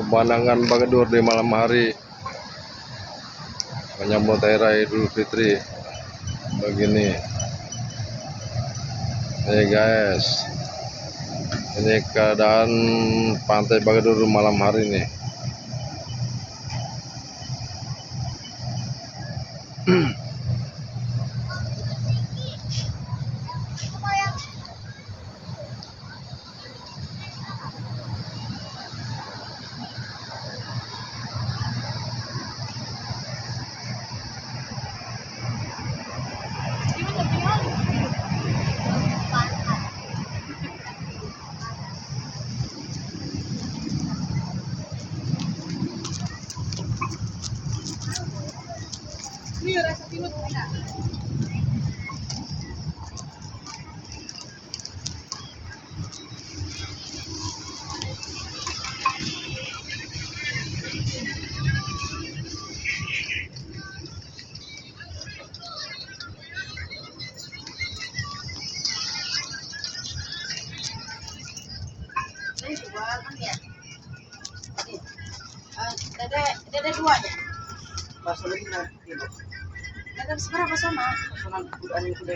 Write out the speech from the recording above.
Pemandangan Bagadur di malam hari menyambut Hari Raya Idul Fitri begini. Nih guys, ini keadaan pantai Bagadur malam hari nih. Ini rasa timut enak. Ini dua kan ya? Dede dua deh. Masuk lagi na. Dede seberapa sama? Sunang kudaan ko dai.